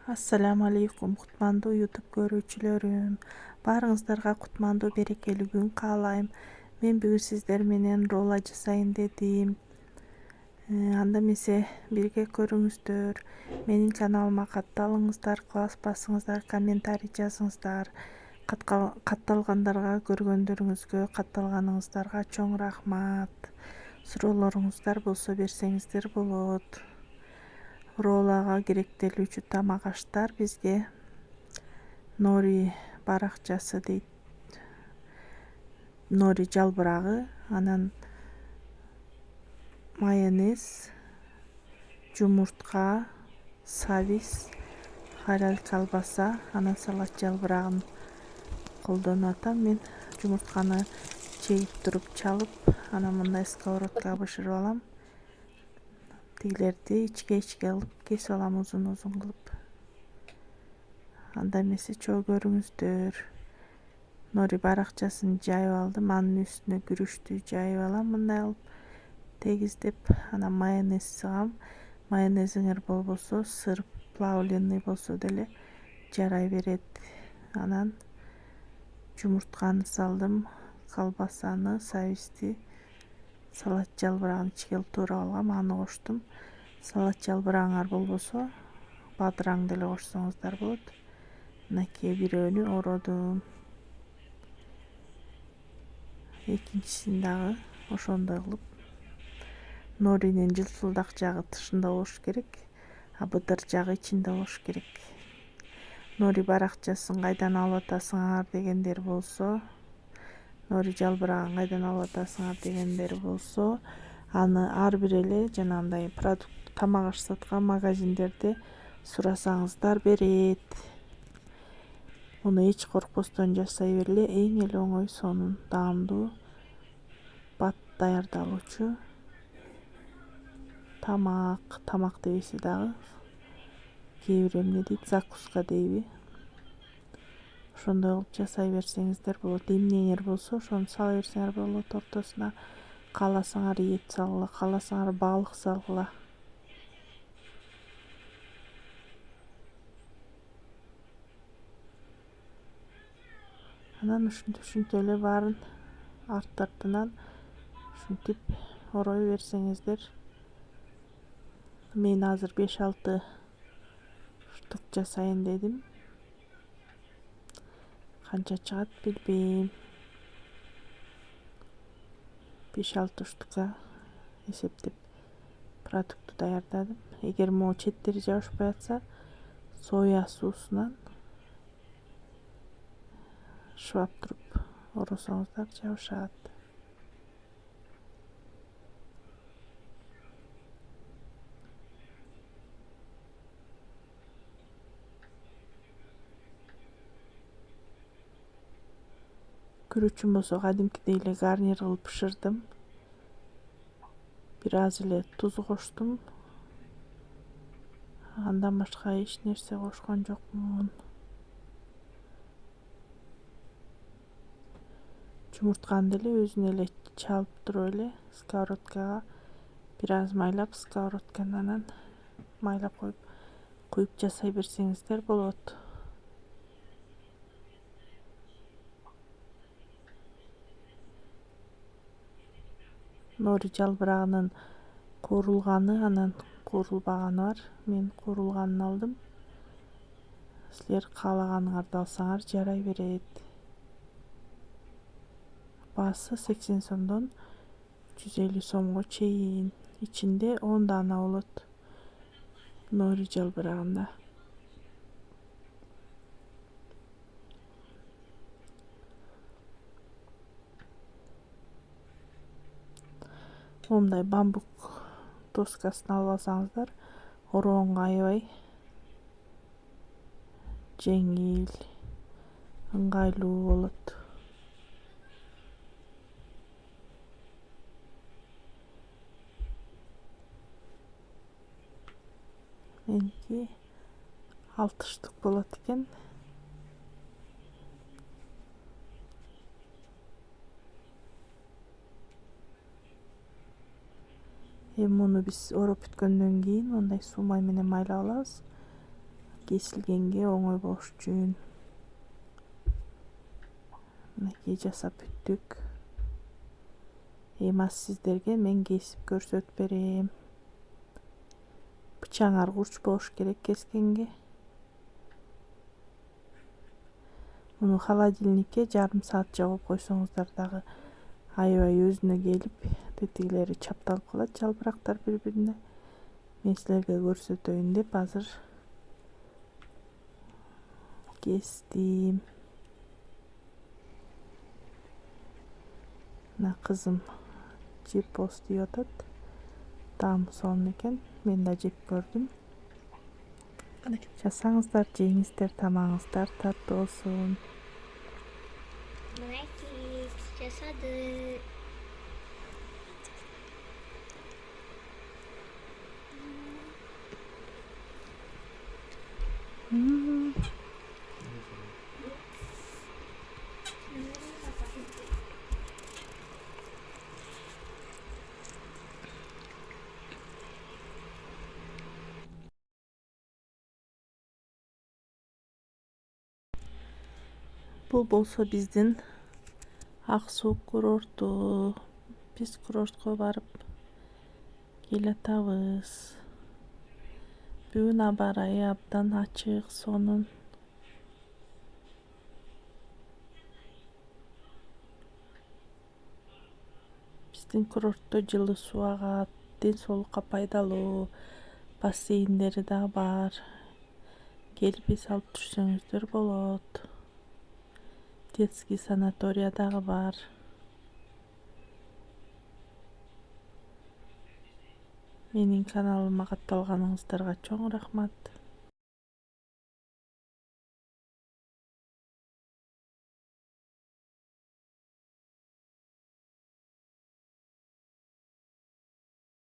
Ассаламу алейкум, кутмандуу YouTube көрүүчүлөрүм. Баарыңыздарга кутмандуу берекелүү күн каалайм. Мен бүгүн сиздер менен ролла жасайын дедим. Анда эмесе бирге көрүңүздөр. Менин каналыма катталыңыздар, класс басыңыздар, комментарий жазыңыздар. Катталгандарга көргөндөрүңүзгө, катталганыңыздарга чоң рахмат. Суроолоруңуздар болсо берсеңиздер болот. Роллага керектелүүчү тамак аштар бизге нори баракчасы дейт. Нори жалбырагы, анан майонез, жумуртка, сабиз, халал колбаса, анан салат жалбырагын колдонуп атам. Мен жумуртканы чегип туруп чалып, анан мындай сковородкага бышырып алам. Тигилерди ичке кылып кесип алам, узун кылып. Анда эмесе чогуу көрүңүздөр. Нори баракчасын жайып алдым, анын үстүнө күрүчтү жайып алам мындай кылып тегиздеп, анан майонез сыгам. Майонезиңер болбосо, сыр плавленый болсо деле жарай берет. Анан жумуртканы салдым, колбасаны, сабизди, салат жалбырагын ичке туурап алгам, аны коштум. Салат жалбырагыңар болбосо, бадыраң деле кошсоңуздар болот. Мынакей бирөөнү ородум. Экинчисин дагы ошондой кылып. Норинин жылтылдак жагы тышында болуш керек, а быдыр жагы ичинде болуш керек. Нори баракчасын кайдан алып атасыңар дегендер болсо, нори жалбырагын кайдан алып атасыңар дегендер болсо, аны ар бир эле жанагындай продукт, тамак аш саткан магазиндерде сурасаңыздар берет. Муну эч коркпостон жасай бергиле, эң эле оңой, сонун даамдуу, бат даярдалуучу тамак дебесе дагы, кээ бир эмне дейт, закуска дейби. Ошондой кылып жасай берсеңиздер болот. Эмнеңер болсо ошону сала берсеңер болот ортосуна. Кааласаңар эт салгыла, кааласаңар балык салгыла. Анан ушинтип эле баарын арт-артынан ушинтип орой берсеңиздер. Мен азыр 5-6 штук жасайын дедим. Канча чыгат билбейм. 5-6 штука эсептеп продуктты даярдадым. Эгер могу четтери жабышпай атса, соя суусунан шыбап туруп оросоңуздар жабышат. Күрүчүм болсо кадимкидей эле гарнир кылып бышырдым. Бир аз эле туз коштум. Андан башка эч нерсе кошкон жокмун. Жумуртканы деле өзүнө эле чалып туруп эле сковородкага бир аз майлап, сковородканы анан майлап куюп жасай берсеңиздер болот. Нори жалбырагынын куурулганы, анан куурулбаганы бар. Мен куурулганын алдым. Силер каалаганыңарды алсаңар жарай берет. Баасы 80 сомдон 150 сомго чейин. Ичинде 10 дана болот. Нори жалбырагында. Момундай бамбук доскасын алып алсаңыздар, ороонго аябай жеңил, ыңгайлуу болот. Меники 6 штук болот экен. Эми муну биз ороп бүткөндөн кийин мындай суумай менен майлап алабыз. кесилгенге оңой болуш үчүн мынакей жасап бүттүк. Эми сиздерге мен кесип көрсөтүп берем. Бычагыңар курч болуш керек кескенге. Муну холодильникке жарым саат жабып койсоңуздар дагы аябай өзүнө келип, тетигилери чапталып калат, жалбырактар бири-бирине. Мен силерге көрсөтөйүн деп азыр кестим. Мына кызым чипос деп атат. Таамы сонун экен. Мен да жеп көрдүм. Жасаңыздар, жеңиздер, тамагыңыздар таттуу болсун. Мынакей жасадык. Бул болсо биздин Ак Суу курорту. Биз курортко барып келатабыз. Бүгүн аба ырайы абдан ачык, сонун. Биздин курортто жылы суу агат, ден соолукка пайдалуу, бассейндери да бар. Келип эс алып жүрсөңүздөр болот. Детский санатория дагы бар. Менин каналыма катталганыңыздарга чоң рахмат.